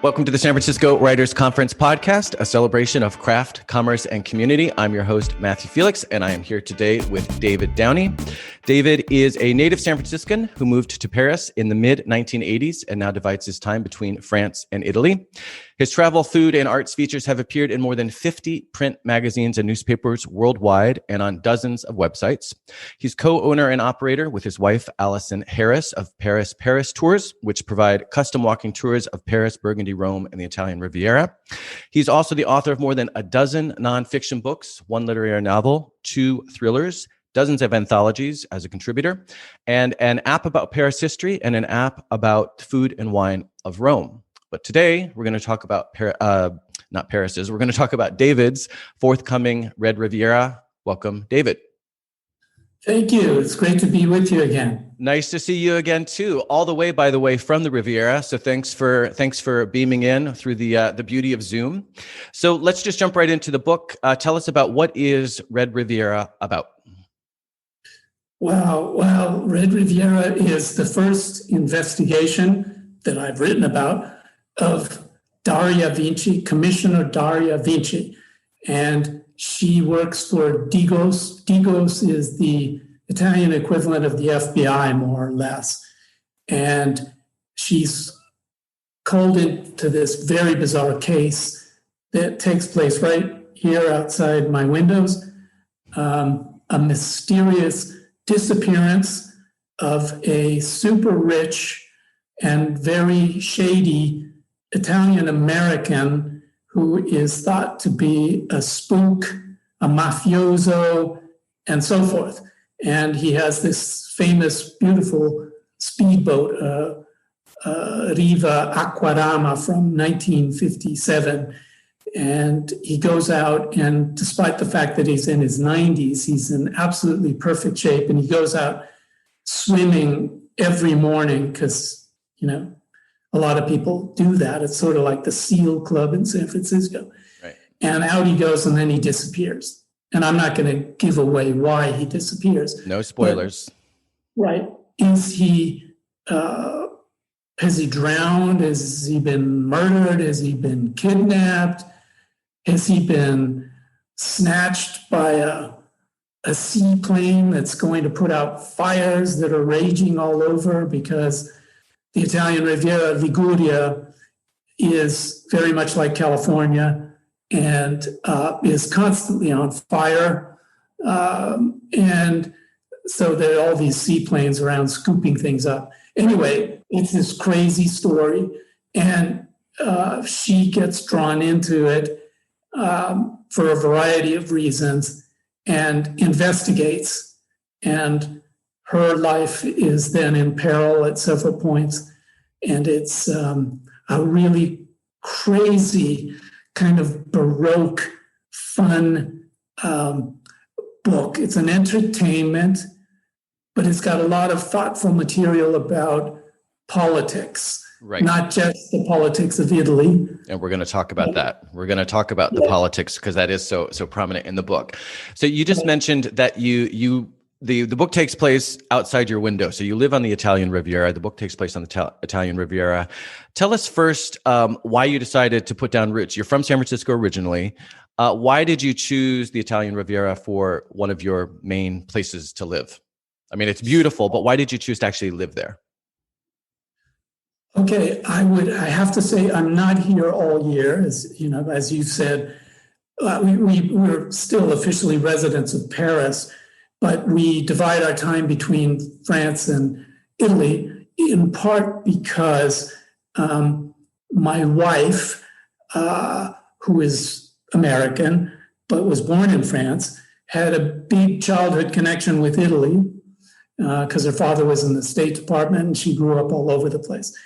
Welcome to the San Francisco Writers Conference podcast, a celebration of craft, commerce, and community. I'm your host, Matthew Felix, and I am here today with David Downie. David is a native San Franciscan who moved to Paris in the mid-1980s and now divides his time between France and Italy. His travel, food, and arts features have appeared in more than 50 print magazines and newspapers worldwide and on dozens of websites. He's co-owner and operator with his wife, Allison Harris, of Paris Tours, which provide custom walking tours of Paris, Burgundy, Rome, and the Italian Riviera. He's also the author of more than a dozen nonfiction books, one literary novel, 2 thrillers, dozens of anthologies as a contributor, and an app about Paris history and an app about food and wine of Rome. But today we're going to talk about we're going to talk about David's forthcoming Red Riviera. Welcome, David. Thank you. It's great to be with you again. Nice to see you again too. All the way, by the way, from the Riviera. So thanks for beaming in through the beauty of Zoom. So let's just jump right into the book. Tell us about what is Red Riviera about. Well, Red Riviera is the first investigation that I've written about of Daria Vinci, Commissioner Daria Vinci. And she works for Digos. Digos is the Italian equivalent of the FBI, more or less. And she's called into this very bizarre case that takes place right here outside my windows. A mysterious disappearance of a super rich and very shady Italian American who is thought to be a spook, a mafioso, and so forth. And he has this famous, beautiful speedboat, Riva Aquarama from 1957. And he goes out, and despite the fact that he's in his 90s, he's in absolutely perfect shape. And he goes out swimming every morning because, a lot of people do that. It's sort of like the SEAL Club in San Francisco. Right. And out he goes, and then he disappears. And I'm not going to give away why he disappears. No spoilers. But, right. Has he drowned? Has he been murdered? Has he been kidnapped? Has he been snatched by a seaplane that's going to put out fires that are raging all over? Because the Italian Riviera, Liguria, is very much like California and is constantly on fire. And so there are all these seaplanes around scooping things up. Anyway, it's this crazy story. And she gets drawn into it for a variety of reasons and investigates. And her life is then in peril at several points. And it's a really crazy, kind of Baroque, fun book. It's an entertainment, but it's got a lot of thoughtful material about politics. Right. Not just the politics of Italy. And we're going to talk about that. We're going to talk about the politics because that is so prominent in the book. So you just mentioned that the book takes place outside your window. So you live on the Italian Riviera. The book takes place on the Italian Riviera. Tell us first why you decided to put down roots. You're from San Francisco originally. Why did you choose the Italian Riviera for one of your main places to live? I mean, it's beautiful, but why did you choose to actually live there? Okay, I have to say I'm not here all year, as you said. We're still officially residents of Paris, but we divide our time between France and Italy, in part because my wife, who is American but was born in France, had a big childhood connection with Italy because her father was in the State Department and she grew up all over the place.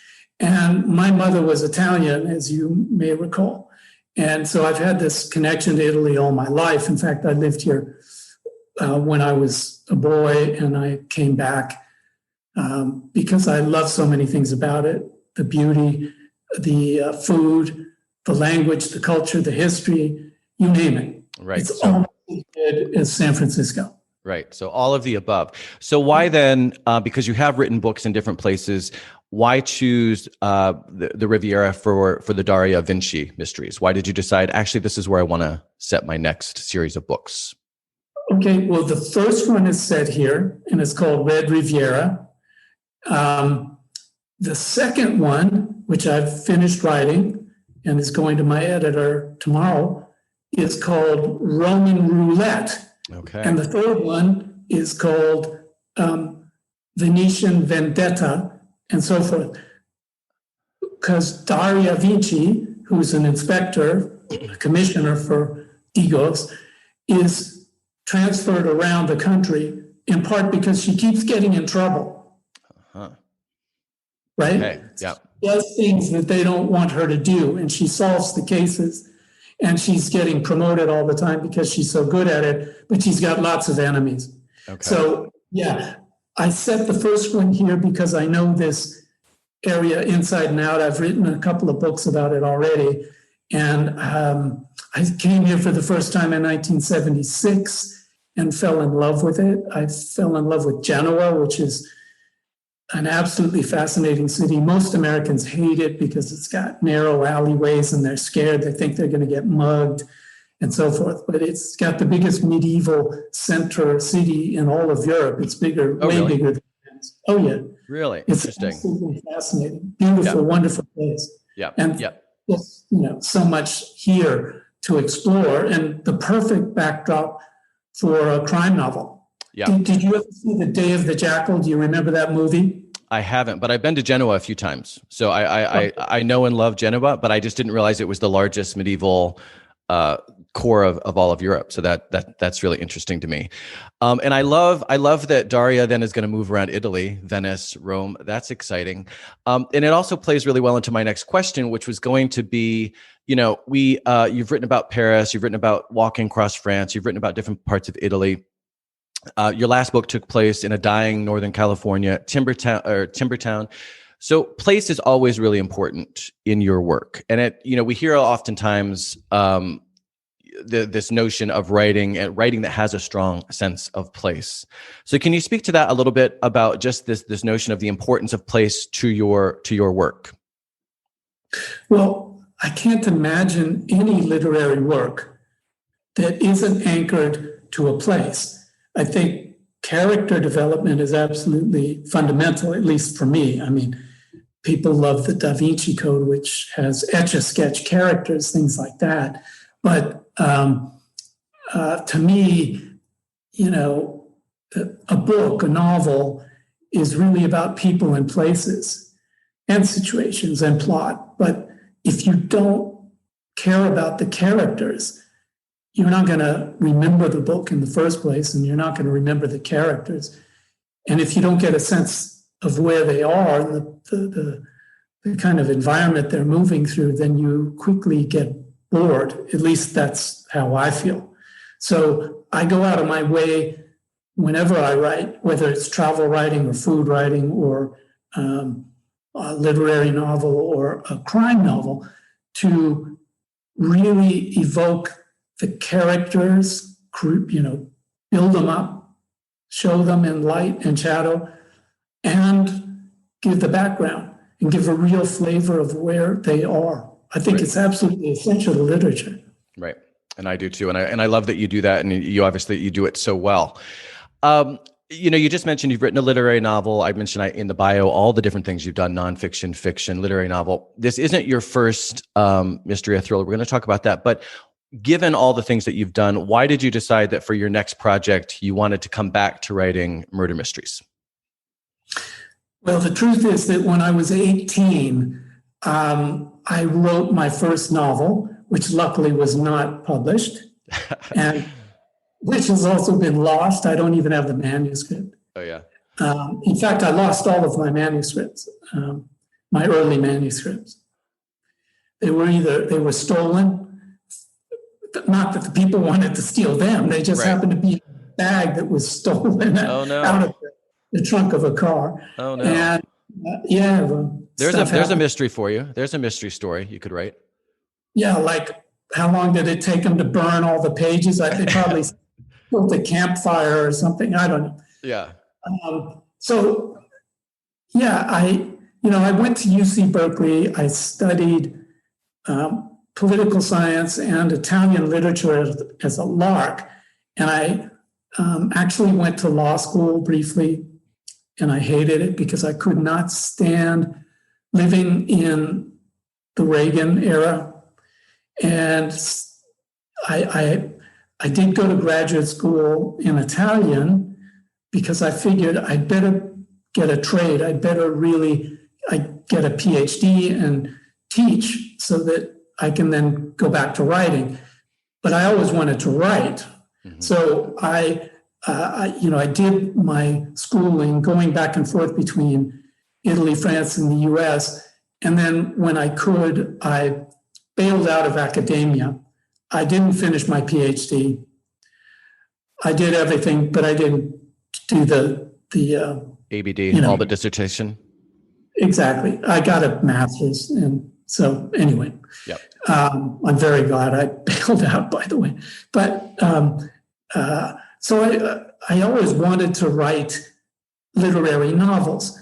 And my mother was Italian, as you may recall. And so I've had this connection to Italy all my life. In fact, I lived here when I was a boy, and I came back because I love so many things about it: the beauty, the food, the language, the culture, the history, you name it. Right. It's almost as good as San Francisco. Right. So all of the above. So why then, because you have written books in different places, why choose the Riviera for the Daria Vinci mysteries? Why did you decide, actually, this is where I want to set my next series of books? Okay, well, the first one is set here, and it's called Red Riviera. The second one, which I've finished writing and is going to my editor tomorrow, is called Roman Roulette. Okay. And the third one is called Venetian Vendetta, and so forth. Because Daria Vinci, who's an inspector, a commissioner for egos, is transferred around the country, in part because she keeps getting in trouble. Uh-huh. Right? Okay. Yeah. She does things that they don't want her to do, and she solves the cases, and she's getting promoted all the time because she's so good at it, but she's got lots of enemies. Okay. So, yeah, I set the first one here because I know this area inside and out. I've written a couple of books about it already, and I came here for the first time in 1976 and fell in love with it. I fell in love with Genoa, which is an absolutely fascinating city. Most Americans hate it because it's got narrow alleyways and they're scared. They think they're going to get mugged and so forth. But it's got the biggest medieval center city in all of Europe. It's bigger, really? Bigger than France. Oh, yeah. Really? It's Interesting. absolutely fascinating. Beautiful, wonderful place. Yeah. And there's, so much here to explore, and the perfect backdrop for a crime novel. Yeah. Did you ever see The Day of the Jackal? Do you remember that movie? I haven't, but I've been to Genoa a few times. So I know and love Genoa, but I just didn't realize it was the largest medieval core of all of Europe. So that's really interesting to me. And I love that Daria then is going to move around Italy, Venice, Rome. That's exciting. And it also plays really well into my next question, which was going to be, you've written about Paris, you've written about walking across France, you've written about different parts of Italy. Your last book took place in a dying Northern California timber town. So place is always really important in your work. And we hear oftentimes this notion of writing that has a strong sense of place. So can you speak to that a little bit about just this notion of the importance of place to your work? Well, I can't imagine any literary work that isn't anchored to a place. I think character development is absolutely fundamental, at least for me. I mean, people love the Da Vinci Code, which has etch-a-sketch characters, things like that. But to me, a book, a novel, is really about people and places and situations and plot. But if you don't care about the characters, you're not going to remember the book in the first place, and you're not going to remember the characters. And if you don't get a sense of where they are and the kind of environment they're moving through, then you quickly get bored. At least that's how I feel. So I go out of my way whenever I write, whether it's travel writing or food writing or a literary novel or a crime novel, to really evoke the characters, build them up, show them in light and shadow, and give the background and give a real flavor of where they are. I think it's absolutely essential to literature. Right. And I do too. And I love that you do that. And you do it so well. You just mentioned you've written a literary novel. I mentioned in the bio all the different things you've done: nonfiction, fiction, literary novel. This isn't your first mystery or thriller. We're going to talk about that. But given all the things that you've done, why did you decide that for your next project, you wanted to come back to writing murder mysteries? Well, the truth is that when I was 18, I wrote my first novel, which luckily was not published, and which has also been lost. I don't even have the manuscript. Oh, yeah. In fact, I lost all of my manuscripts, my early manuscripts. They were stolen. Not that the people wanted to steal them. They just happened to be a bag that was stolen out of the trunk of a car. Oh, no. And there's a mystery for you. There's a mystery story you could write. Yeah, like how long did it take them to burn all the pages? They probably built a campfire or something. I don't know. Yeah. I I went to UC Berkeley. I studied political science and Italian literature as a lark. And I actually went to law school briefly, and I hated it because I could not stand living in the Reagan era. And I did go to graduate school in Italian because I figured I'd better get a trade. I'd get a PhD and teach so that I can then go back to writing. But I always wanted to write. Mm-hmm. So I did my schooling going back and forth between Italy, France, and the US. And then when I could, I bailed out of academia. I didn't finish my PhD. I did everything, but I didn't do the ABD, all but dissertation. Exactly. I got a master's. And so anyway, yep. I'm very glad I bailed out, by the way. But so I always wanted to write literary novels.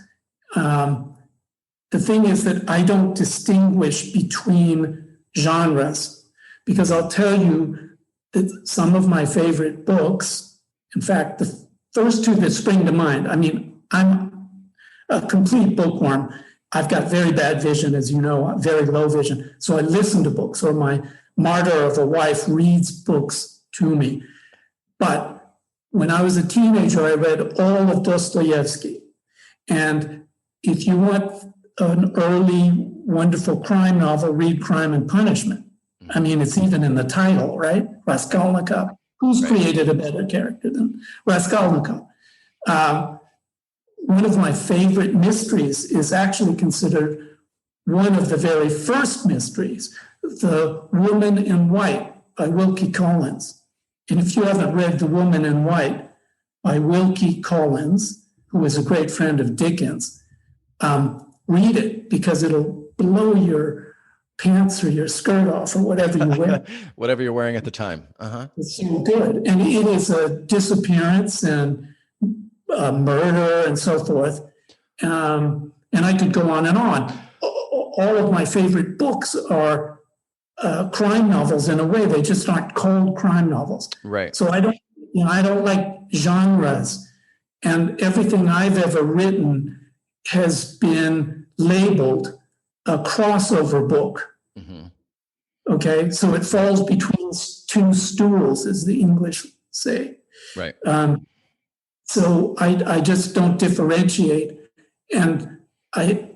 The thing is that I don't distinguish between genres, because I'll tell you that some of my favorite books, in fact, the first two that spring to mind, I mean, I'm a complete bookworm. I've got very bad vision, as you know, very low vision. So I listen to books, or my martyr of a wife reads books to me. But when I was a teenager, I read all of Dostoevsky. And if you want an early, wonderful crime novel, read Crime and Punishment. I mean, it's even in the title, right? Raskolnikov. Who's created a better character than Raskolnikov? One of my favorite mysteries is actually considered one of the very first mysteries, The Woman in White by Wilkie Collins. And if you haven't read The Woman in White by Wilkie Collins, who is a great friend of Dickens, read it, because it'll blow your pants or your skirt off, or whatever you wear. Whatever you're wearing at the time. Uh-huh. It's so good. And it is a disappearance and murder and so forth. And I could go on and on. All of my favorite books are crime novels in a way. They just aren't called crime novels. Right. So I don't like genres. And everything I've ever written has been labeled a crossover book. Mm-hmm. Okay, so it falls between two stools, as the English say. Right. So I just don't differentiate, and I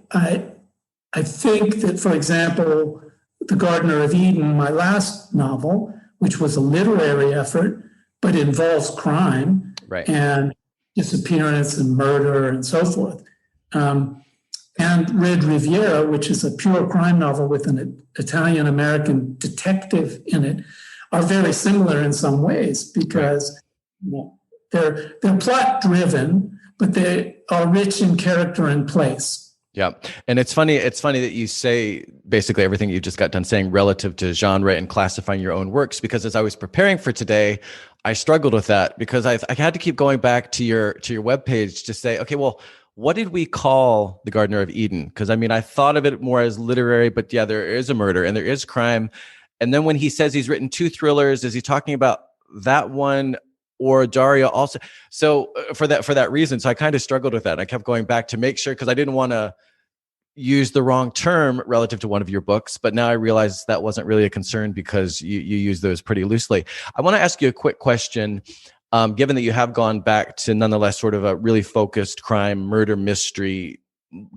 think that, for example, The Gardener of Eden, my last novel, which was a literary effort, but involves crime, right, and disappearance and murder and so forth. And Red Riviera, which is a pure crime novel with an Italian-American detective in it, are very similar in some ways, because they're plot-driven, but they are rich in character and place. Yeah. And it's funny that you say basically everything you just got done saying relative to genre and classifying your own works, because as I was preparing for today, I struggled with that, because I had to keep going back to your webpage to say, okay, well, what did we call The Gardener of Eden? Because I mean, I thought of it more as literary, but yeah, there is a murder and there is crime. And then when he says he's written 2 thrillers, is he talking about that one or Daria also? So for that reason, so I kind of struggled with that. I kept going back to make sure, because I didn't want to use the wrong term relative to one of your books, but now I realize that wasn't really a concern, because you use those pretty loosely. I want to ask you a quick question. Given that you have gone back to nonetheless sort of a really focused crime, murder, mystery,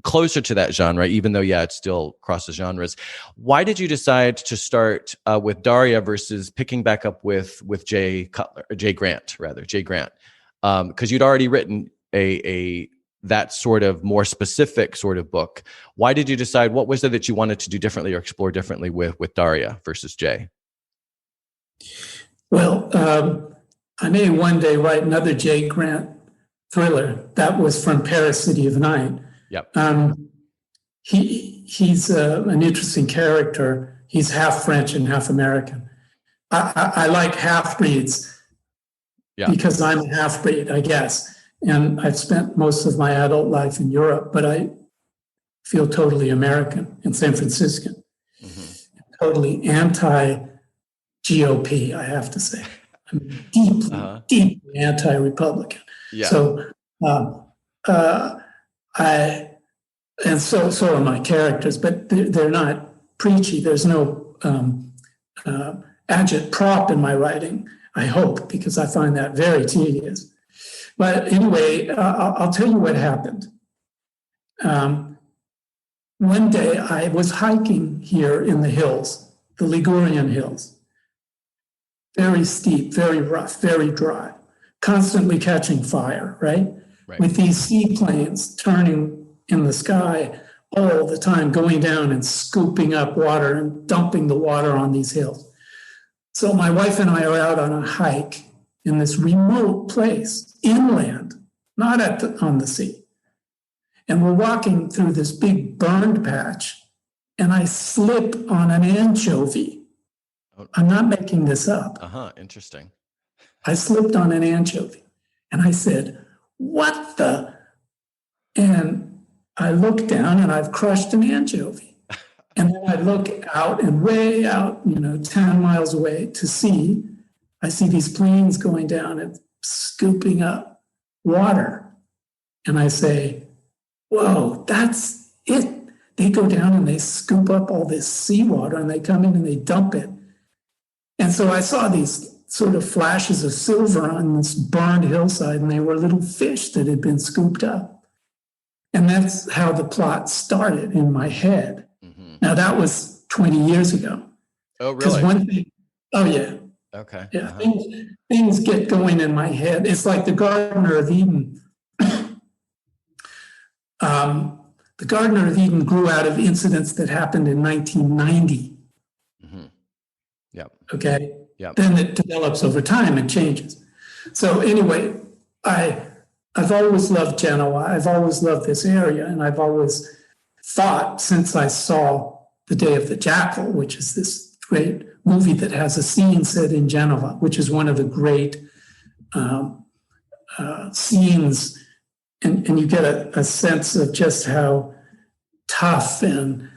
closer to that genre, even though, yeah, it still crosses genres. Why did you decide to start with Daria versus picking back up with Jay Grant? Because you'd already written a that sort of more specific sort of book. Why did you decide, what was it that you wanted to do differently or explore differently with Daria versus Jay? Well, I may one day write another Jay Grant thriller. That was From Paris, City of Night. Yep. He's an interesting character. He's half French and half American. I like half-breeds because I'm a half-breed, I guess. And I've spent most of my adult life in Europe, but feel totally American and San Franciscan, totally anti-GOP, I have to say. I'm deeply anti-Republican. Yeah. So so are my characters, but they're not preachy. There's no agit-prop in my writing, I hope, because I find that very tedious. But anyway, I'll tell you what happened. One day I was hiking here in the hills, the Ligurian hills. Very steep, very rough, very dry, constantly catching fire, right? With these seaplanes turning in the sky all the time, going down and scooping up water and dumping the water on these hills. So my wife and I are out on a hike in this remote place, inland, not on the sea. And we're walking through this big burned patch, and I slip on an anchovy. I'm not making this up. Interesting. I slipped on an anchovy, and I said, "What the?" And I look down, and I've crushed an anchovy. And then I look out, and way out, 10 miles away to sea, I see these planes going down and scooping up water. And I say, "Whoa, that's it." They go down and they scoop up all this seawater, and they come in and they dump it. And so I saw these sort of flashes of silver on this burned hillside, and they were little fish that had been scooped up. And that's how the plot started in my head. Now, that was 20 years ago. Oh, really? Because one thing, oh, yeah. Okay. Yeah, things get going in my head. It's like the Garden of Eden. The Garden of Eden grew out of incidents that happened in 1990. Yep. Okay. Yep. Then it develops over time and changes. So anyway, I've always loved Genoa. I've always loved this area, and I've always thought, since I saw The Day of the Jackal, which is this great movie that has a scene set in Genoa, which is one of the great scenes, and you get a sense of just how tough and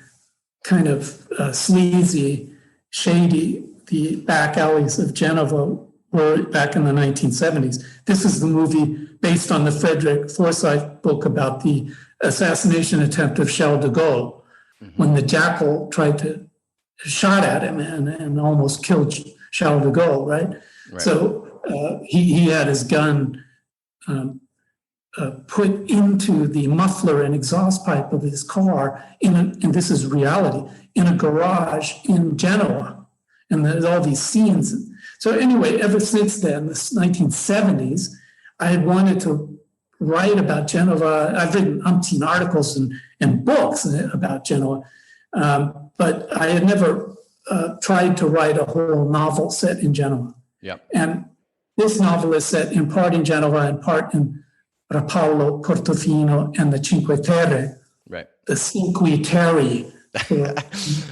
kind of sleazy, shady the back alleys of Genoa were back in the 1970s. This is the movie based on the Frederick Forsyth book about the assassination attempt of Charles de Gaulle, when the jackal shot at him and almost killed Charles de Gaulle, right? So he had his gun put into the muffler and exhaust pipe of his car, and this is reality, in a garage in Genoa. And there's all these scenes. So anyway, ever since then, the 1970s, I had wanted to write about Genoa. I've written umpteen articles and books about Genoa, but I had never tried to write a whole novel set in Genoa. Yep. And this novel is set in part in Genoa and part in Rapallo, Portofino, and the Cinque Terre. Right. The Cinque Terre for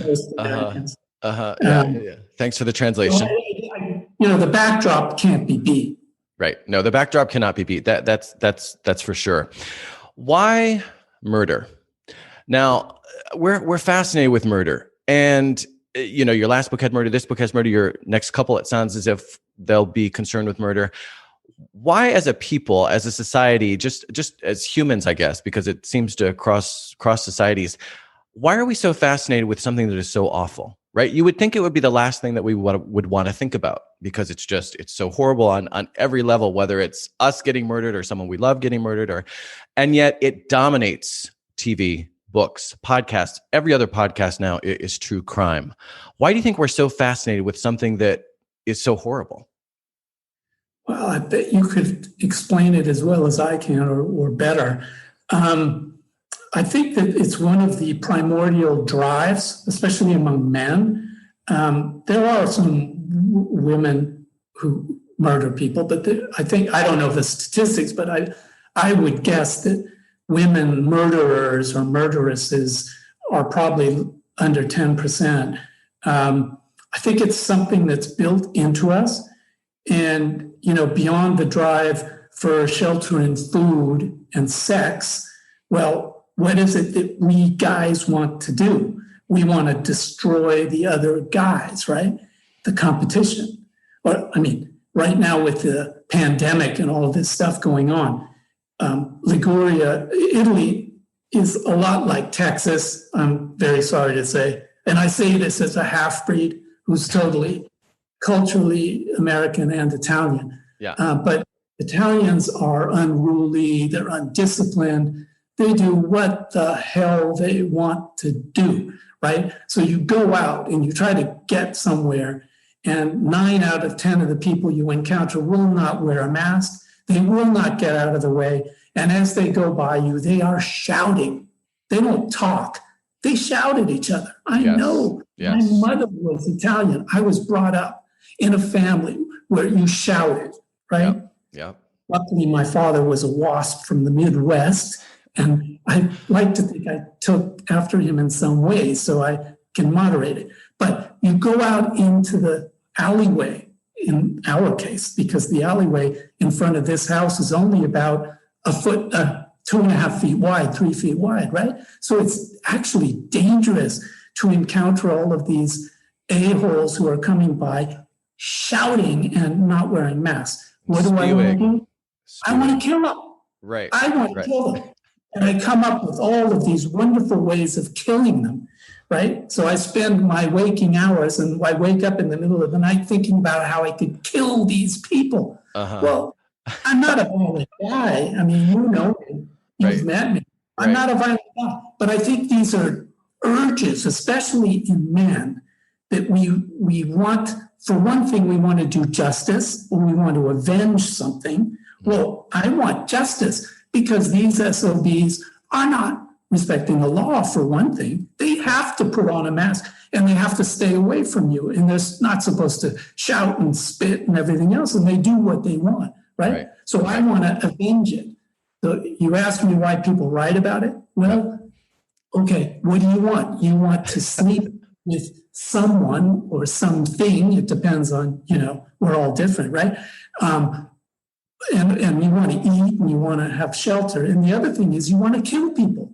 most Americans. Yeah. Thanks for the translation. The backdrop can't be beat. Right. No, the backdrop cannot be beat. That's for sure. Why murder? Now, we're fascinated with murder, and your last book had murder. This book has murder. Your next couple, it sounds as if they'll be concerned with murder. Why, as a people, as a society, just as humans, I guess, because it seems to cross societies, why are we so fascinated with something that is so awful? Right? You would think it would be the last thing that we would want to think about, because it's so horrible on every level, whether it's us getting murdered or someone we love getting murdered, and yet it dominates TV, books, podcasts. Every other podcast now is true crime. Why do you think we're so fascinated with something that is so horrible? Well, I bet you could explain it as well as I can, or better. I think that it's one of the primordial drives, especially among men. There are some women who murder people, but I don't know the statistics, but I would guess that women murderers or murderesses are probably under 10%. I think it's something that's built into us. And, beyond the drive for shelter and food and sex, well, what is it that we guys want to do? We want to destroy the other guys, right? The competition. Or, I mean, right now with the pandemic and all of this stuff going on, Liguria, Italy is a lot like Texas, I'm very sorry to say. And I say this as a half-breed who's totally culturally American and Italian. Yeah. But Italians are unruly, they're undisciplined, they do what the hell they want to do, right? So you go out and you try to get somewhere, and 9 out of 10 of the people you encounter will not wear a mask. They will not get out of the way. And as they go by you, they are shouting. They don't talk. They shout at each other. I know. Yes. My mother was Italian. I was brought up in a family where you shouted, right? Yep. Luckily, my father was a WASP from the Midwest, and I like to think I took after him in some ways, so I can moderate it. But you go out into the alleyway, in our case, because the alleyway in front of this house is only about a foot, 2.5 feet wide, 3 feet wide, right? So it's actually dangerous to encounter all of these a-holes who are coming by shouting and not wearing masks. What do I want to do? I want to kill them. Right. I want to kill them. And I come up with all of these wonderful ways of killing them, right? So I spend my waking hours, and I wake up in the middle of the night thinking about how I could kill these people. Well, I'm not a violent guy. I mean, you know me. You've met me. I'm not a violent guy. But I think these are urges, especially in men, that we want, for one thing, we want to do justice, or we want to avenge something. Well, I want justice because these SOBs are not respecting the law, for one thing. They have to put on a mask, and they have to stay away from you, and they're not supposed to shout and spit and everything else, and they do what they want, right? So I want to avenge it. So you ask me why people write about it? Well, okay, what do you want? You want to sleep with someone or something. It depends on, we're all different, right? And you want to eat and you want to have shelter. And the other thing is you want to kill people.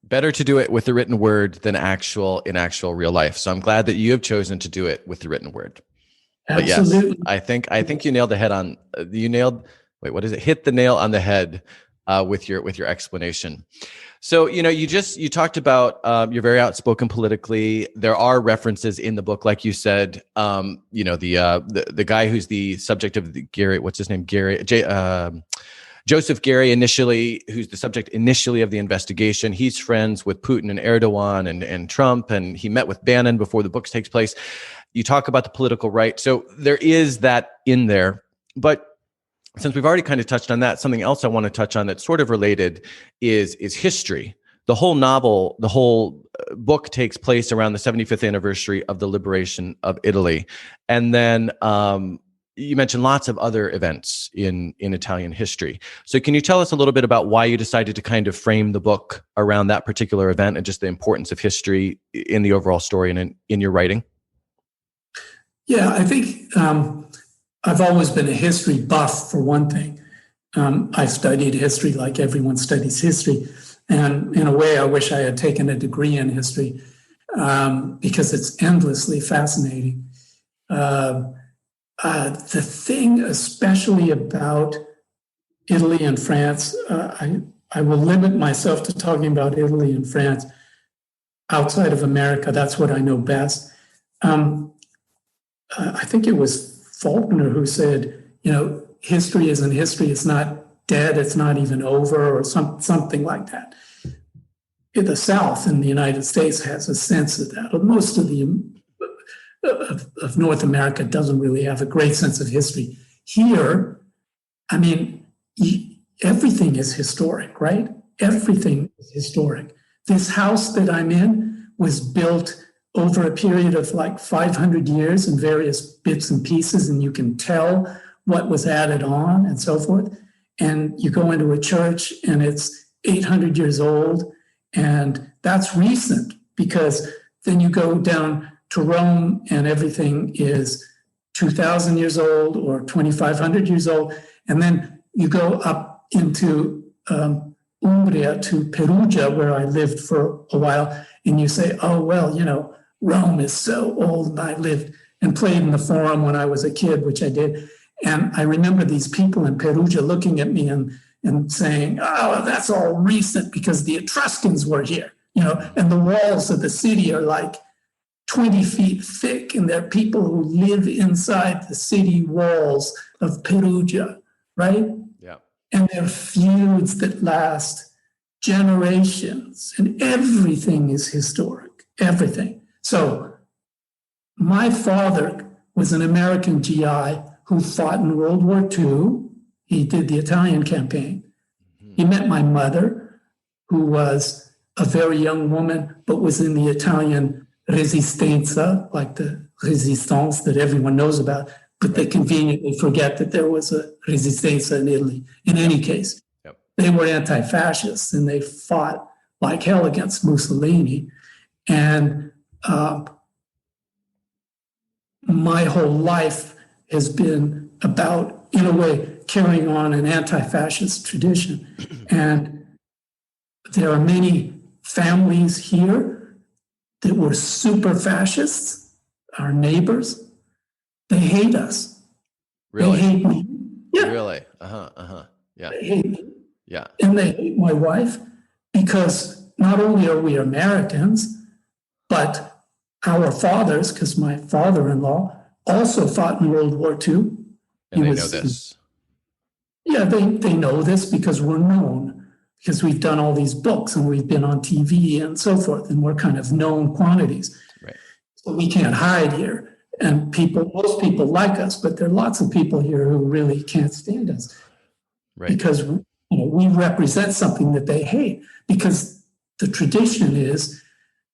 Better to do it with the written word than in actual real life. So I'm glad that you have chosen to do it with the written word. Absolutely. But yes, I think you nailed the head on. Hit the nail on the head with your explanation. So, you talked about, you're very outspoken politically. There are references in the book, like you said, the guy who's the subject of the Joseph Gary initially, who's the subject initially of the investigation. He's friends with Putin and Erdogan and Trump, and he met with Bannon before the book takes place. You talk about the political right. So there is that in there. But since we've already kind of touched on that, something else I want to touch on that's sort of related is history. The whole novel, the whole book takes place around the 75th anniversary of the liberation of Italy. And then you mentioned lots of other events in Italian history. So can you tell us a little bit about why you decided to kind of frame the book around that particular event and just the importance of history in the overall story and in your writing? Yeah, I think I've always been a history buff, for one thing. I studied history like everyone studies history. And in a way, I wish I had taken a degree in history because it's endlessly fascinating. The thing especially about Italy and France, I will limit myself to talking about Italy and France outside of America. That's what I know best. I think it was Faulkner who said, history isn't history. It's not dead. It's not even over, or something like that. The South in the United States has a sense of that. Most of of North America doesn't really have a great sense of history. Here, I mean, everything is historic, right? Everything is historic. This house that I'm in was built over a period of like 500 years in various bits and pieces, and you can tell what was added on and so forth. And you go into a church and it's 800 years old, and that's recent, because then you go down to Rome and everything is 2,000 years old or 2,500 years old. And then you go up into Umbria to Perugia, where I lived for a while, and you say, oh, well, Rome is so old, and I lived and played in the Forum when I was a kid, which I did. And I remember these people in Perugia looking at me and saying, oh, that's all recent because the Etruscans were here, and the walls of the city are like 20 feet thick, and there are people who live inside the city walls of Perugia, right? Yeah. And there are feuds that last generations, and everything is historic, everything. So my father was an American GI who fought in World War II. He did the Italian campaign. He met my mother, who was a very young woman, but was in the Italian Resistenza, like the Resistance that everyone knows about, but they conveniently forget that there was a Resistenza in Italy. In any case, they were anti-fascists, and they fought like hell against Mussolini. And my whole life has been about, in a way, carrying on an anti-fascist tradition. And there are many families here that were super fascists, our neighbors. They hate us. Really? They hate me. Yeah. Really? Yeah. They hate me. Yeah. And they hate my wife because not only are we Americans, but our fathers, because my father-in-law also fought in World War II. And they know this. Yeah, they know this because we're known, because we've done all these books and we've been on TV and so forth, and we're kind of known quantities. Right. So we can't hide here. And most people like us, but there are lots of people here who really can't stand us. Right. Because we represent something that they hate, because the tradition is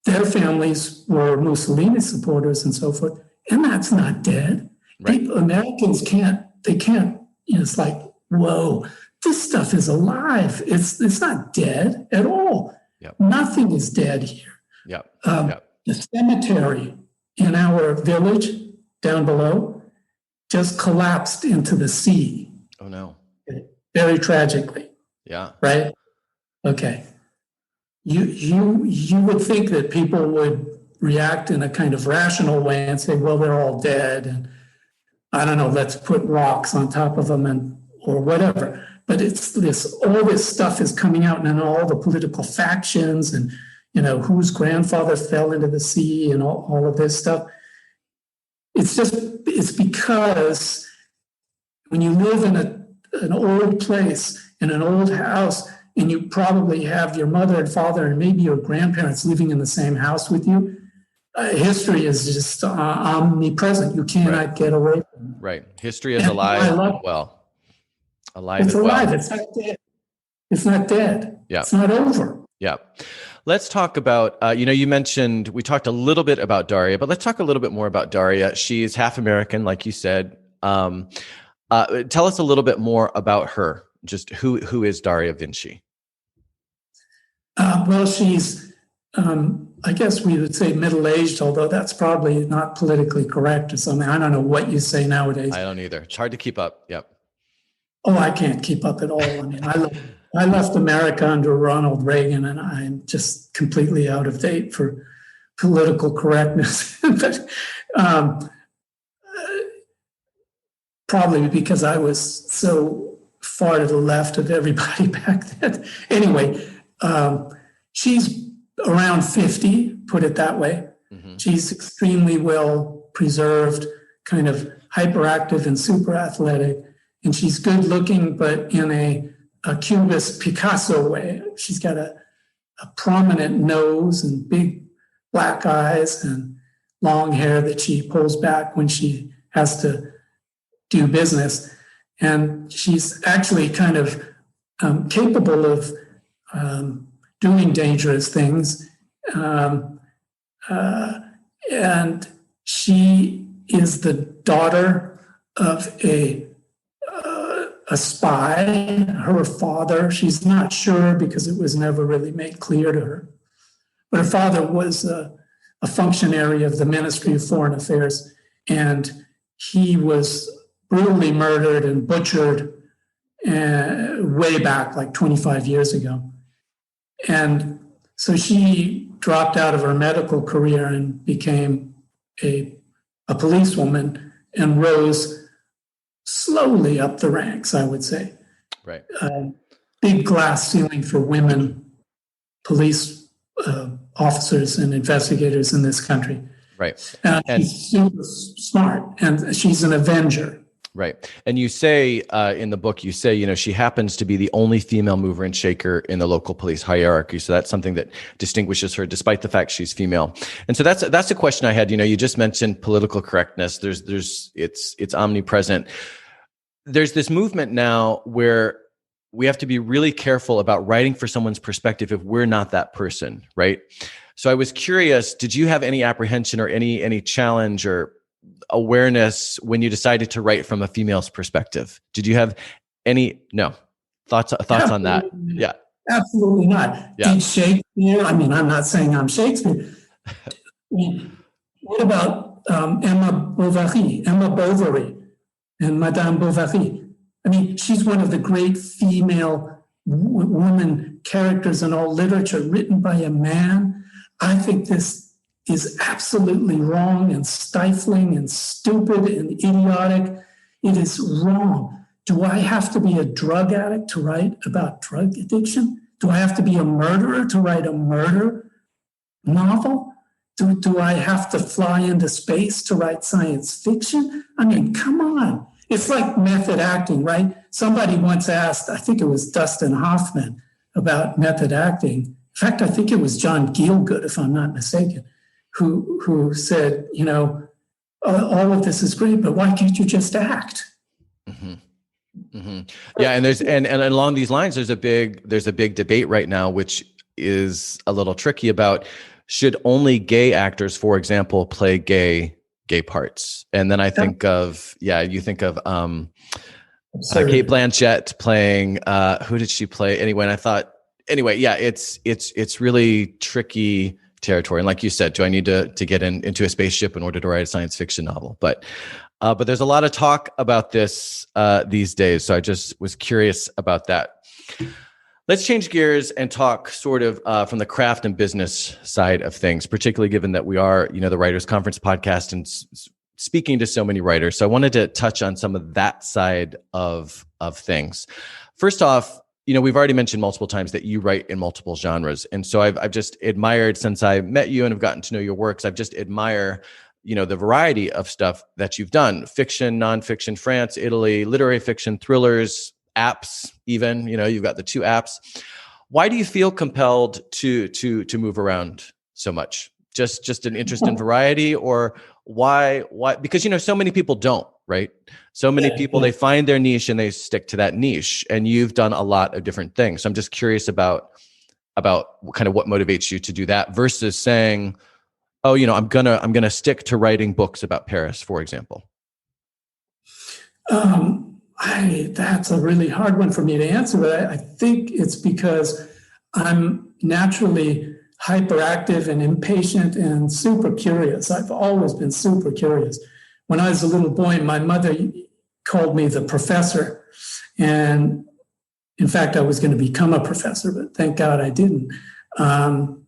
their families were Mussolini supporters and so forth, and that's not dead. Right. Americans can't, it's like, whoa, this stuff is alive. It's not dead at all. Yep. Nothing is dead here. Yep. The cemetery in our village down below just collapsed into the sea. Oh, no. Very tragically. Yeah. Right? Okay. You would think that people would react in a kind of rational way and say, well, they're all dead, and I don't know, let's put rocks on top of them or whatever. But all this stuff is coming out, and all the political factions and whose grandfather fell into the sea and all of this stuff. It's because when you live in an old place, in an old house, and you probably have your mother and father and maybe your grandparents living in the same house with you, history is just omnipresent. You cannot get away from it. Right. History is alive. Alive. It's alive. It's not dead. It's not dead. Yeah. It's not over. Yeah. Let's talk about, you mentioned, we talked a little bit about Daria, but let's talk a little bit more about Daria. She's half American, like you said. Tell us a little bit more about her. Just who is Daria Vinci? Well, she's, I guess we would say middle-aged, although that's probably not politically correct or something. I don't know what you say nowadays. I don't either. It's hard to keep up. Yep. Oh, I can't keep up at all. I mean, I left America under Ronald Reagan, and I'm just completely out of date for political correctness. But probably because I was so far to the left of everybody back then. Anyway, she's around 50, put it that way. Mm-hmm. She's extremely well preserved, kind of hyperactive and super athletic. And she's good looking, but in a Cubist Picasso way. She's got a prominent nose and big black eyes and long hair that she pulls back when she has to do business. And she's actually kind of capable of doing dangerous things. And she is the daughter of a spy, her father. She's not sure because it was never really made clear to her. But her father was a functionary of the Ministry of Foreign Affairs, and he was brutally murdered and butchered way back, like 25 years ago. And so she dropped out of her medical career and became a policewoman and rose slowly up the ranks, I would say. Right. Big glass ceiling for women police officers and investigators in this country. Right. And she's super smart, and she's an avenger. Right. And you say in the book, you say, she happens to be the only female mover and shaker in the local police hierarchy. So that's something that distinguishes her, despite the fact she's female. And so that's a question I had. You just mentioned political correctness. It's omnipresent. There's this movement now where we have to be really careful about writing for someone's perspective if we're not that person, right? So I was curious, did you have any apprehension or any challenge or awareness when you decided to write from a female's perspective? Did you have any thoughts on that? Yeah. Absolutely not. Yeah. Did Shakespeare, I'm not saying I'm Shakespeare. What about Emma Bovary and Madame Bovary? She's one of the great female woman characters in all literature, written by a man. I think this is absolutely wrong and stifling and stupid and idiotic. It is wrong. Do I have to be a drug addict to write about drug addiction? Do I have to be a murderer to write a murder novel? Do I have to fly into space to write science fiction? Come on. It's like method acting, right? Somebody once asked, I think it was Dustin Hoffman, about method acting. In fact, I think it was John Gielgud, if I'm not mistaken, who said, all of this is great, but why can't you just act? Mm-hmm. Mm-hmm. Yeah, and along these lines, there's a big debate right now, which is a little tricky about should only gay actors, for example, play gay parts. And then I think of Kate Blanchett playing who did she play anyway? And I thought it's really tricky territory. And like you said, do I need to get into a spaceship in order to write a science fiction novel? But there's a lot of talk about this these days. So I just was curious about that. Let's change gears and talk sort of from the craft and business side of things, particularly given that we are, the Writers Conference podcast and speaking to so many writers. So I wanted to touch on some of that side of things. First off, we've already mentioned multiple times that you write in multiple genres. And so I've just admired, since I met you and have gotten to know your works, I've just admire, the variety of stuff that you've done: fiction, nonfiction, France, Italy, literary fiction, thrillers, apps, even, you've got the 2 apps. Why do you feel compelled to move around so much? Just an interest in variety, or why? Because, so many people don't, right? So many people, they find their niche and they stick to that niche, and you've done a lot of different things. So I'm just curious about kind of what motivates you to do that versus saying, oh, I'm gonna stick to writing books about Paris, for example. That's a really hard one for me to answer, but I think it's because I'm naturally hyperactive and impatient and super curious. I've always been super curious. When I was a little boy, my mother called me the professor. And in fact, I was going to become a professor, but thank God I didn't. I'm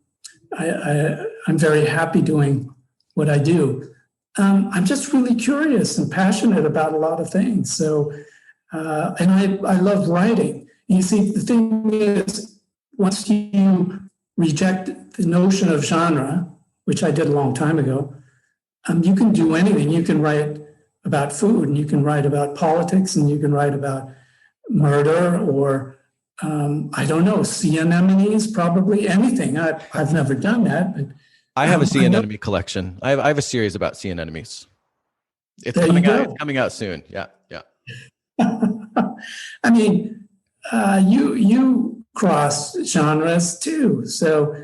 very happy doing what I do. I'm just really curious and passionate about a lot of things. So, and I love writing. You see, the thing is, once you reject the notion of genre, which I did a long time ago, you can do anything. You can write about food, and you can write about politics, and you can write about murder, or I don't know, sea anemones, probably anything. I've never done that. But, I have a sea anemone collection. I have a series about sea anemones. It's coming out soon. Yeah. I mean, you cross genres too, so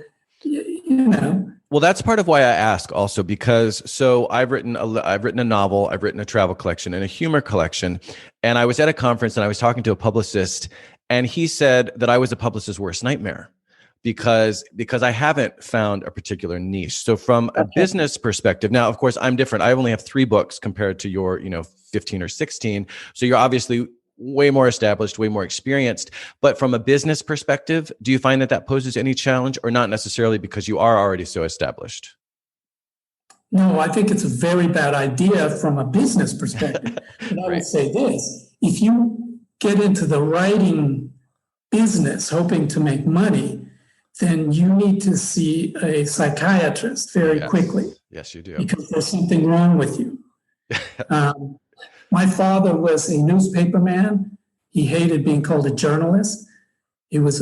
Well, that's part of why I ask also, because I've written a novel, I've written a travel collection and a humor collection, and I was at a conference and I was talking to a publicist, and he said that I was a publicist's worst nightmare because I haven't found a particular niche. So from a business perspective, now, of course, I'm different. I only have 3 books compared to your, 15 or 16. So you're obviously way more established, way more experienced. But from a business perspective, do you find that that poses any challenge, or not necessarily because you are already so established? No, I think it's a very bad idea from a business perspective. But I would say this, if you get into the writing business hoping to make money, then you need to see a psychiatrist very quickly. Yes, you do. Because there's something wrong with you. My father was a newspaper man. He hated being called a journalist. He was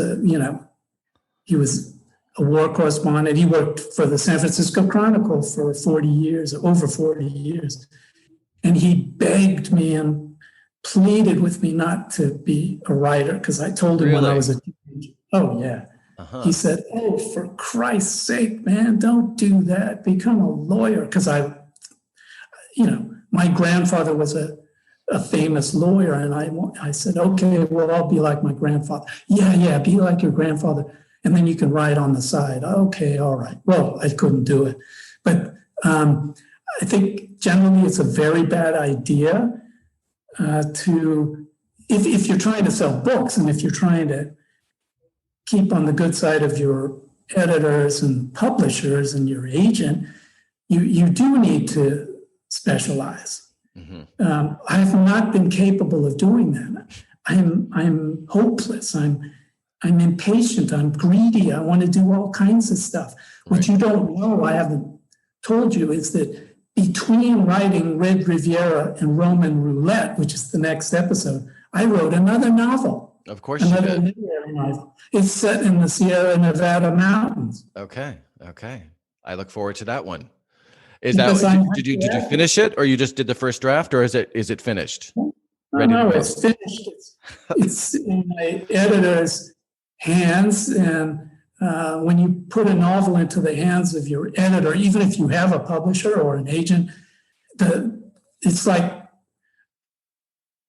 he was a war correspondent. He worked for the San Francisco Chronicle for 40 years, over 40 years. And he begged me and pleaded with me not to be a writer, because I told him when I was a teenager. Oh, yeah. He said, oh, for Christ's sake, man, don't do that. Become a lawyer. Because my grandfather was a famous lawyer. And I said, okay, well, I'll be like my grandfather. Yeah, be like your grandfather. And then you can write on the side. Okay, all right. Well, I couldn't do it. But I think generally it's a very bad idea if you're trying to sell books and if you're trying to keep on the good side of your editors and publishers and your agent, you do need to specialize. I have not been capable of doing that. I'm hopeless. I'm impatient. I'm greedy. I want to do all kinds of stuff. What you don't know, I haven't told you, is that between writing Red Riviera and Roman Roulette, which is the next episode, I wrote another novel. Of course you did. Literary novel. It's set in the Sierra Nevada mountains. Okay. I look forward to that one. Did you finish it, or you just did the first draft, or is it finished? No, it's finished. It's in my editor's hands, and when you put a novel into the hands of your editor, even if you have a publisher or an agent, it's like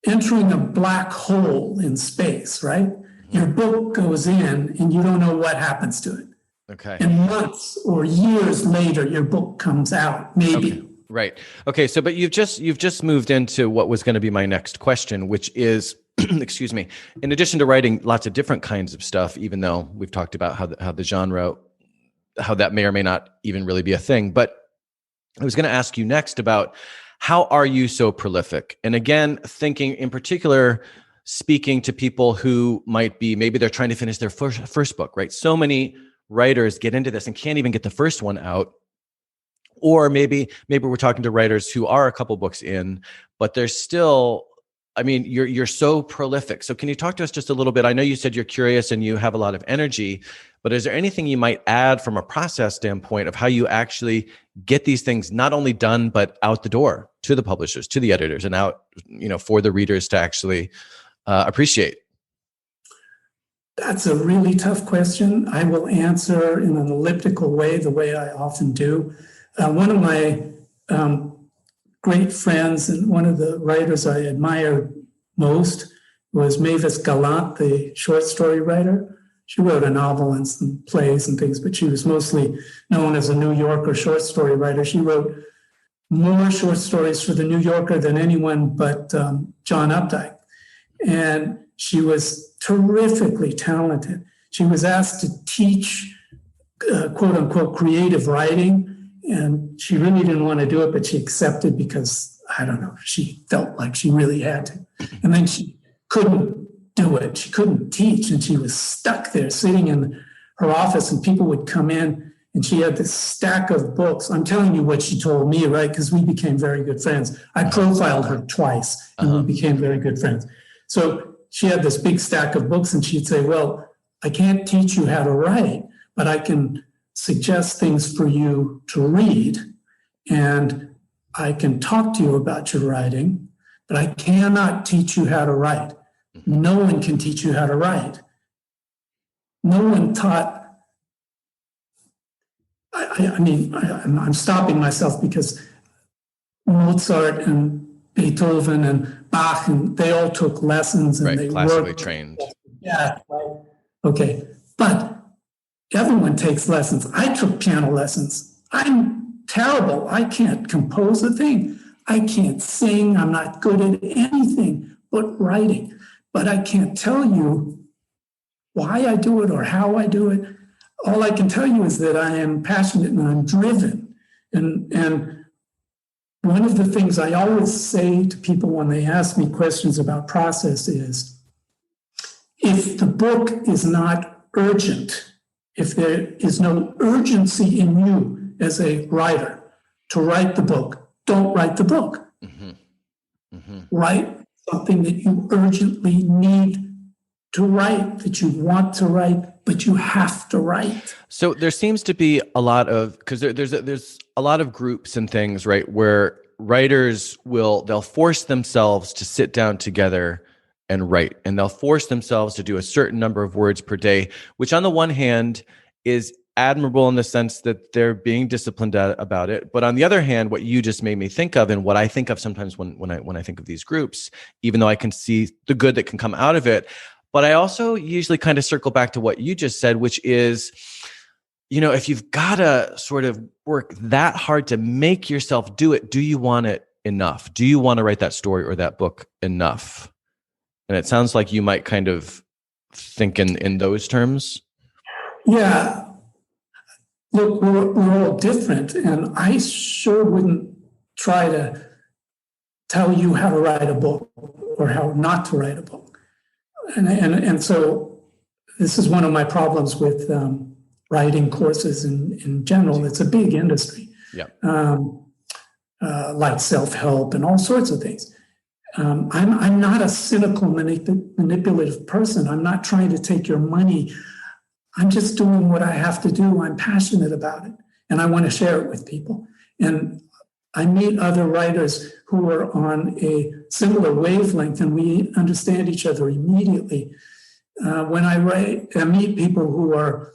entering a black hole in space, right? Your book goes in and you don't know what happens to it. Okay. And months or years later, your book comes out, maybe. Okay. Right. Okay. So, but you've just moved into what was going to be my next question, which is, excuse me, in addition to writing lots of different kinds of stuff, even though we've talked about how the genre, how that may or may not even really be a thing, but I was going to ask you next about how are you so prolific? And again, thinking in particular, speaking to people who might be, maybe they're trying to finish their first book, right? So many writers get into this and can't even get the first one out. Or maybe we're talking to writers who are a couple books in, but they're still, I mean, you're so prolific. So can you talk to us just a little bit? I know you said you're curious and you have a lot of energy, but is there anything you might add from a process standpoint of how you actually get these things not only done, but out the door to the publishers, to the editors, and out, for the readers to actually appreciate? That's a really tough question. I will answer in an elliptical way, the way I often do. One of my great friends and one of the writers I admire most was Mavis Gallant, the short story writer. She wrote a novel and some plays and things, but she was mostly known as a New Yorker short story writer. She wrote more short stories for the New Yorker than anyone but John Updike. And she was terrifically talented. She was asked to teach, quote unquote, creative writing. And she really didn't want to do it, but she accepted because, I don't know, she felt like she really had to. And then she couldn't do it. She couldn't teach. And she was stuck there sitting in her office, and people would come in and she had this stack of books. I'm telling you what she told me, right? Because we became very good friends. I profiled her twice and we became very good friends. So she had this big stack of books and she'd say, well, I can't teach you how to write, but I can suggest things for you to read, and I can talk to you about your writing, but I cannot teach you how to write. No one can teach you how to write. No one taught. I'm stopping myself because Mozart and Beethoven and Bach, and they all took lessons and they classically worked. Trained. Yeah, right. Okay, but everyone takes lessons. I took piano lessons. I'm terrible. I can't compose a thing. I can't sing. I'm not good at anything. but writing. But I can't tell you why I do it or how I do it. All I can tell you is that I am passionate and I'm driven. And one of the things I always say to people when they ask me questions about process is, if the book is not urgent, if there is no urgency in you as a writer to write the book, don't write the book. Mm-hmm. Mm-hmm. Write something that you urgently need to write, that you want to write, but you have to write. So there seems to be a lot of, because there's a lot of groups and things, right, where writers they'll force themselves to sit down together and write, and they'll force themselves to do a certain number of words per day, which on the one hand is admirable in the sense that they're being disciplined about it. But on the other hand, what you just made me think of, and what I think of sometimes when I think of these groups, even though I can see the good that can come out of it, but I also usually kind of circle back to what you just said, which is, if you've got to sort of work that hard to make yourself do it, do you want it enough? Do you want to write that story or that book enough? And it sounds like you might kind of think in those terms. Yeah. Look, we're all different, and I sure wouldn't try to tell you how to write a book or how not to write a book. And so this is one of my problems with writing courses in general. It's a big industry, like self-help and all sorts of things. I'm not a cynical, manipulative person. I'm not trying to take your money. I'm just doing what I have to do. I'm passionate about it, and I want to share it with people. And I meet other writers who are on a similar wavelength, and we understand each other immediately. When I meet people who are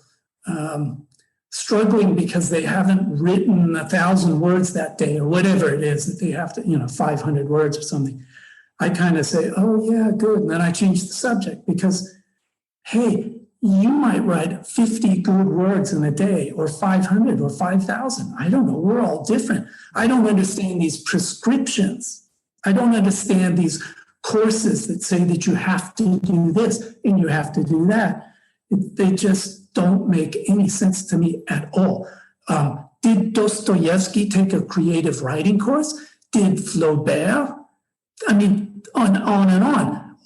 struggling because they haven't written 1,000 words that day, or whatever it is that they have to, 500 words or something. I kind of say, oh, yeah, good. And then I change the subject because, hey, you might write 50 good words in a day, or 500 or 5,000. I don't know. We're all different. I don't understand these prescriptions. I don't understand these courses that say that you have to do this and you have to do that. They just don't make any sense to me at all. Did Dostoevsky take a creative writing course? Did Flaubert? I mean, on and on.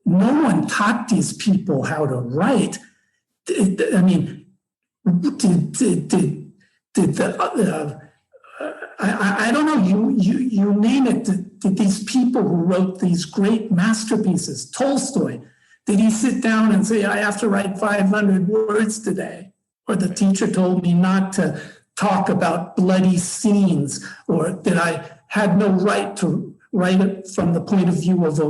No one taught these people how to write. I mean, I don't know. You name it. Did these people who wrote these great masterpieces, Tolstoy, did he sit down and say, I have to write 500 words today? Or the teacher told me not to talk about bloody scenes, or that I had no right to write it from the point of view of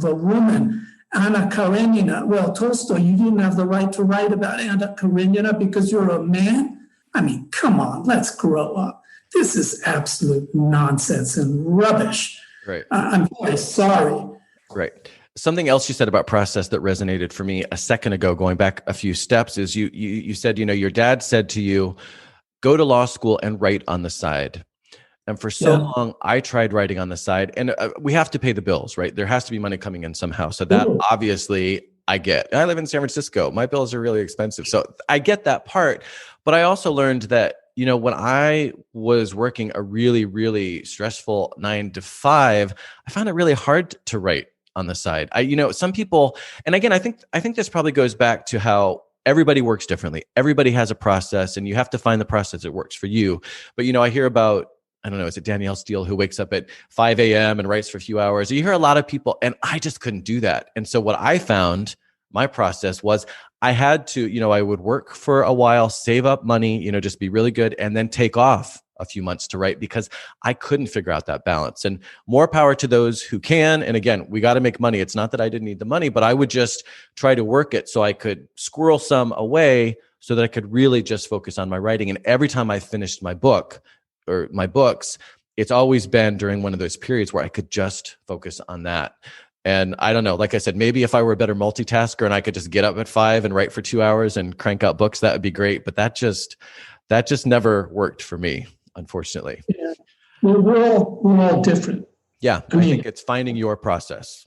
a woman. Anna Karenina. Well, Tolstoy, you didn't have the right to write about Anna Karenina because you're a man? I mean, come on, let's grow up. This is absolute nonsense and rubbish. Right. I'm very sorry. Right. Something else you said about process that resonated for me a second ago, going back a few steps, is you said, your dad said to you, go to law school and write on the side. And for so long, I tried writing on the side, and we have to pay the bills, right? There has to be money coming in somehow. So that obviously I get. I live in San Francisco. My bills are really expensive. So I get that part. But I also learned that, when I was working a really, really stressful 9 to 5, I found it really hard to write on the side. Some people, and again, I think this probably goes back to how everybody works differently. Everybody has a process, and you have to find the process that works for you. But, I hear about, I don't know, is it Danielle Steele who wakes up at 5 a.m. and writes for a few hours? You hear a lot of people, and I just couldn't do that. And so what I found, my process was, I had to, I would work for a while, save up money, just be really good, and then take off a few months to write, because I couldn't figure out that balance. And more power to those who can. And again, we got to make money. It's not that I didn't need the money, but I would just try to work it so I could squirrel some away so that I could really just focus on my writing. And every time I finished my book or my books, it's always been during one of those periods where I could just focus on that. And I don't know, like I said, maybe if I were a better multitasker and I could just get up at 5 and write for 2 hours and crank out books, that would be great. But that just never worked for me, unfortunately. Yeah. We're all different. Yeah, I think it's finding your process.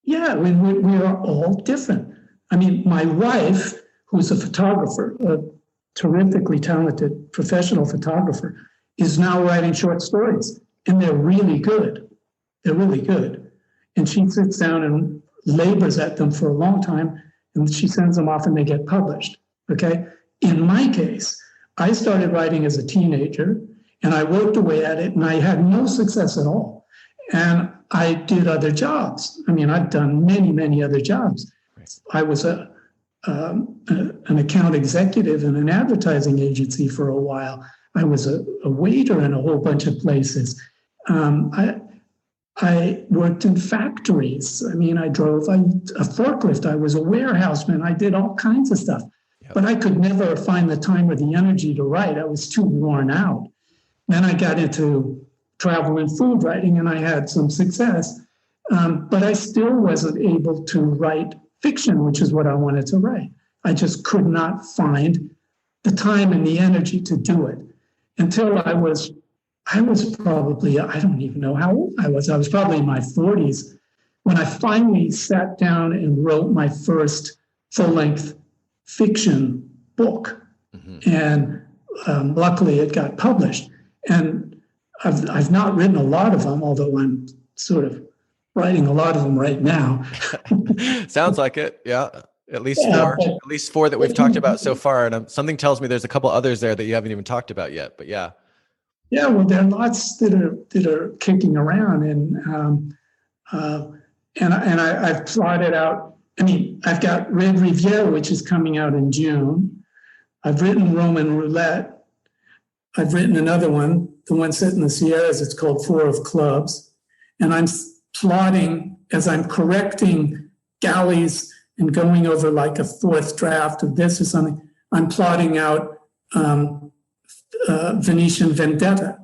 Yeah, we are all different. I mean, my wife, who's a photographer, a terrifically talented professional photographer, is now writing short stories, and they're really good. They're really good. And she sits down and labors at them for a long time, and she sends them off and they get published. Okay. In my case, I started writing as a teenager and I worked away at it and I had no success at all. And I did other jobs. I mean, I've done many, many other jobs. I was an account executive in an advertising agency for a while. I was a waiter in a whole bunch of places. I worked in factories. I mean, I drove a forklift. I was a warehouseman. I did all kinds of stuff. Yep. But I could never find the time or the energy to write. I was too worn out. Then I got into travel and food writing, and I had some success. But I still wasn't able to write fiction, which is what I wanted to write. I just could not find the time and the energy to do it until I was probably, I don't even know how old I was. I was probably in my 40s when I finally sat down and wrote my first full-length fiction book. Mm-hmm. And luckily it got published. And I've not written a lot of them, although I'm sort of writing a lot of them right now. Sounds like it. Yeah. At least four that we've talked about so far. And something tells me there's a couple others there that you haven't even talked about yet, but yeah. Yeah, well, there are lots that are kicking around, and I've plotted out. I mean, I've got Red Riviera, which is coming out in June. I've written Roman Roulette. I've written another one, the one set in the Sierras. It's called Four of Clubs, and I'm plotting as I'm correcting galleys and going over like a fourth draft of this or something. I'm plotting out Venetian Vendetta,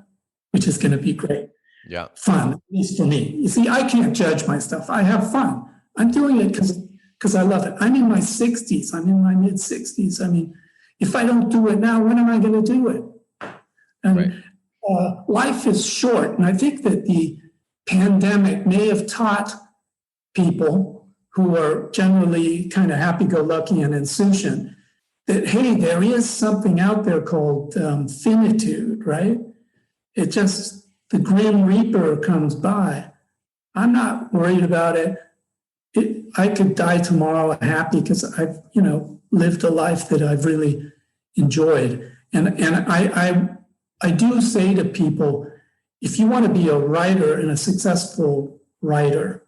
which is going to be great. Yeah. Fun, at least for me. You see, I can't judge my stuff. I have fun. I'm doing it because I love it. I'm in my 60s. I'm in my mid 60s. I mean, if I don't do it now, when am I going to do it? And life is short. And I think that the pandemic may have taught people who are generally kind of happy-go-lucky and insouciant that, hey, there is something out there called finitude, right? It just, the Grim Reaper comes by. I'm not worried about it. I could die tomorrow happy because I've, lived a life that I've really enjoyed. And I do say to people, if you want to be a writer and a successful writer,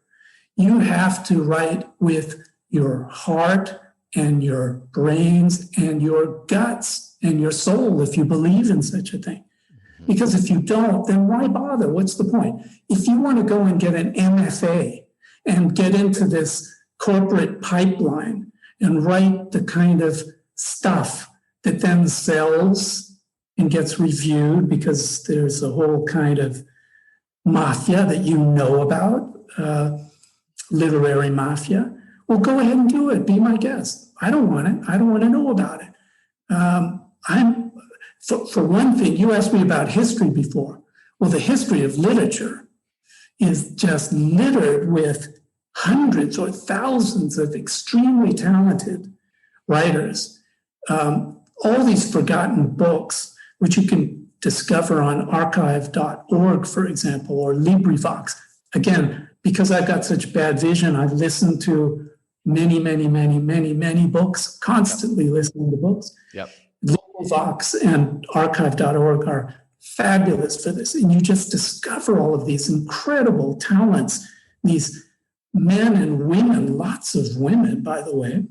you have to write with your heart and your brains and your guts and your soul, if you believe in such a thing. Because if you don't, then why bother? What's the point? If you want to go and get an MFA and get into this corporate pipeline and write the kind of stuff that then sells and gets reviewed because there's a whole kind of mafia that you know about, literary mafia, well, go ahead and do it. Be my guest. I don't want it. I don't want to know about it. For one thing, you asked me about history before. Well, the history of literature is just littered with hundreds or thousands of extremely talented writers. All these forgotten books, which you can discover on archive.org, for example, or LibriVox. Again, because I've got such bad vision, I've listened to many books, constantly listening to books. Yep. LibriVox and archive.org are fabulous for this. And you just discover all of these incredible talents, these men and women, lots of women, by the way,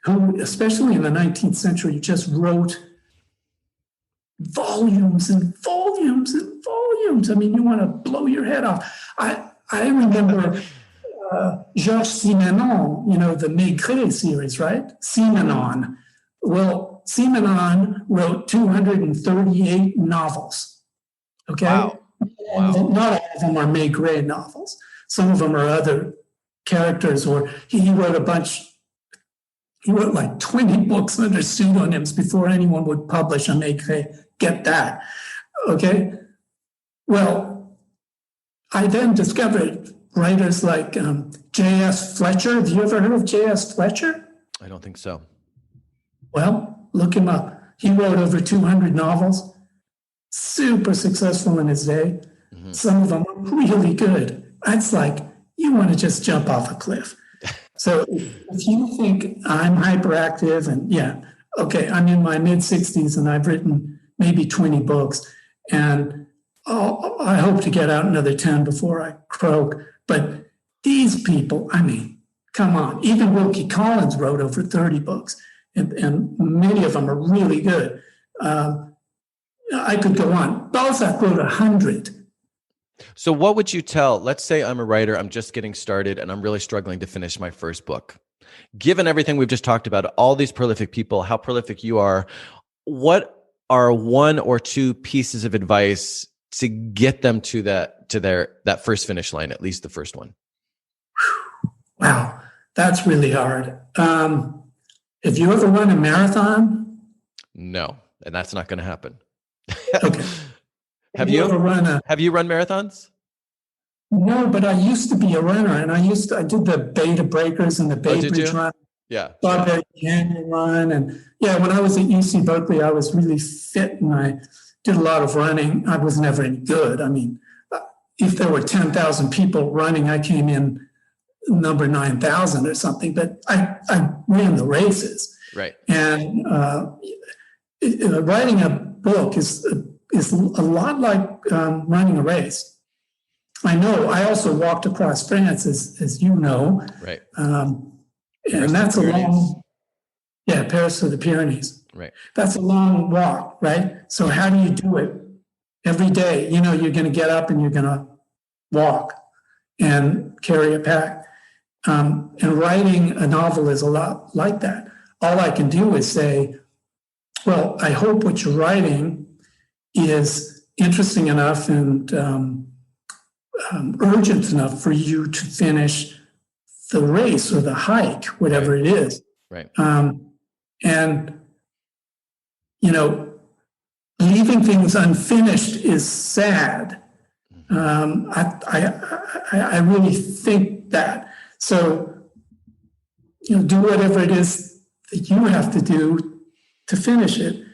who, especially in the 19th century, just wrote volumes and volumes and volumes. I mean, you want to blow your head off. I remember Georges Simenon, the Maigret series, right? Simenon. Well, Simenon wrote 238 novels. Okay? Wow. Not all of them are Maigret novels. Some of them are other characters, or he wrote a bunch. He wrote like 20 books under pseudonyms before anyone would publish a Maigret. Get that. Okay? Well, I then discovered writers like J.S. Fletcher. Have you ever heard of J.S. Fletcher? I don't think so. Well, look him up. He wrote over 200 novels, super successful in his day. Mm-hmm. Some of them are really good. It's like you want to just jump off a cliff. So if you think I'm hyperactive and I'm in my mid-60s and I've written maybe 20 books and I hope to get out another 10 before I croak. But these people, I mean, come on. Even Wilkie Collins wrote over 30 books and many of them are really good. I could go on. Balzac wrote 100. So what would you tell, let's say I'm a writer, I'm just getting started and I'm really struggling to finish my first book. Given everything we've just talked about, all these prolific people, how prolific you are, what are one or two pieces of advice to get them to that first finish line, at least the first one? Wow, that's really hard. Have you ever run a marathon? No, and that's not going to happen. Okay. Have you run marathons? No, but I used to be a runner, and I did the Beta Breakers and the Bay Bridge run. Yeah. Strawberry Canyon run. And when I was at UC Berkeley, I was really fit and I did a lot of running. I was never any good. I mean, if there were 10,000 people running, I came in number 9,000 or something, but I ran the races. Right. And writing a book is a lot like running a race. I know. I also walked across France, as you know. Right. And that's a long, Paris to the Pyrenees. Right. That's a long walk, right? So how do you do it every day? You're going to get up and you're going to walk and carry a pack. And writing a novel is a lot like that. All I can do is say, well, I hope what you're writing is interesting enough and urgent enough for you to finish the race or the hike, whatever it is. Right. And, leaving things unfinished is sad. I really think that. So, do whatever it is that you have to do to finish it.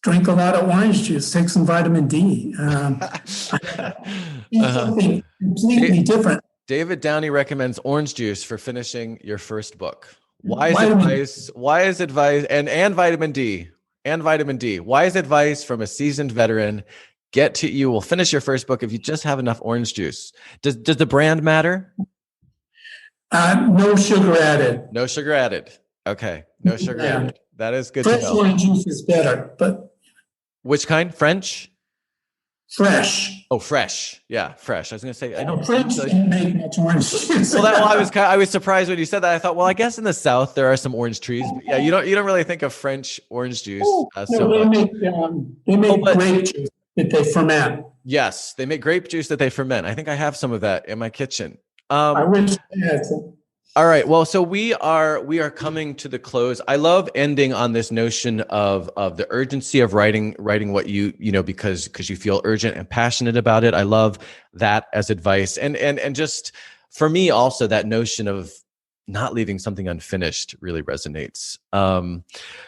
Drink a lot of orange juice, take some vitamin D. Something completely different. David Downie recommends orange juice for finishing your first book. Why is advice and vitamin D and vitamin D? Why is advice from a seasoned veteran? You will finish your first book if you just have enough orange juice. Does the brand matter? No sugar added. No sugar added. Okay. No sugar added. That is good to know. Fresh orange juice is better, but which kind? French? Fresh. Oh, fresh. Yeah, fresh. I was going to say I don't. French didn't make much orange juice. I was surprised when you said that. I thought, well, I guess in the South there are some orange trees. But yeah, you don't really think of French orange juice. They make grape juice that they ferment. Yes, they make grape juice that they ferment. I think I have some of that in my kitchen. I wish I had some. All right. Well, so we are coming to the close. I love ending on this notion of the urgency of writing what because you feel urgent and passionate about it. I love that as advice. And just for me also, that notion of not leaving something unfinished really resonates.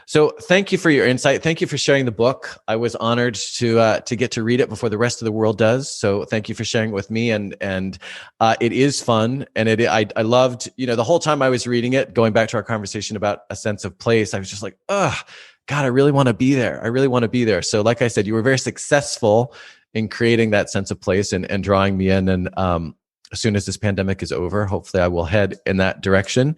So thank you for your insight. Thank you for sharing the book. I was honored to get to read it before the rest of the world does. So thank you for sharing it with me. And it is fun. And I loved, the whole time I was reading it, going back to our conversation about a sense of place, I was just like, God, I really want to be there. I really want to be there. So like I said, you were very successful in creating that sense of place and drawing me in. And, as soon as this pandemic is over, hopefully I will head in that direction.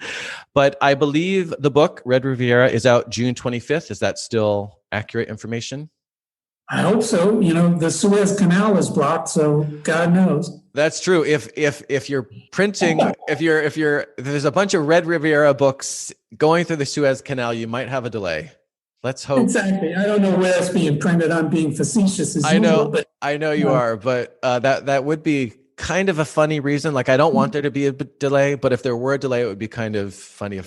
But I believe the book, Red Riviera, is out June 25th. Is that still accurate information? I hope so. The Suez Canal is blocked, so God knows. That's true. If you're printing, if there's a bunch of Red Riviera books going through the Suez Canal, you might have a delay. Let's hope. Exactly. I don't know where it's being printed. I'm being facetious as usual. I know you are, but that would be kind of a funny reason. Like, I don't want there to be a delay, but if there were a delay, it would be kind of funny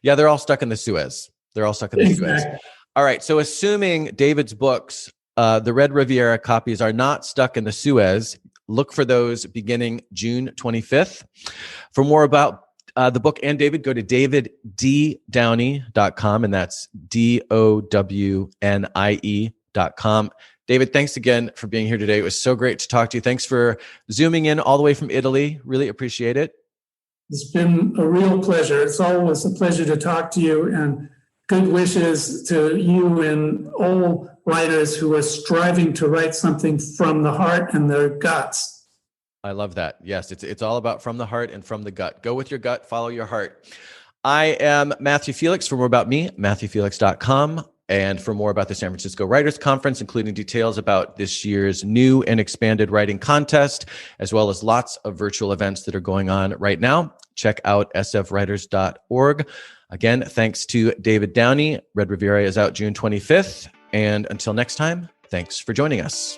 they're all stuck in the Suez. Suez. All right. So assuming David's books, the Red Riviera copies are not stuck in the Suez, Look for those beginning June 25th. For more about the book and David, go to daviddownie.com, and that's DOWNIE.com. David, thanks again for being here today. It was so great to talk to you. Thanks for zooming in all the way from Italy. Really appreciate it. It's been a real pleasure. It's always a pleasure to talk to you, and good wishes to you and all writers who are striving to write something from the heart and their guts. I love that. Yes, it's all about from the heart and from the gut. Go with your gut, follow your heart. I am Matthew Felix. For more about me, MatthewFelix.com. And for more about the San Francisco Writers Conference, including details about this year's new and expanded writing contest, as well as lots of virtual events that are going on right now, check out sfwriters.org. Again, thanks to David Downie. Red Riviera is out June 25th. And until next time, thanks for joining us.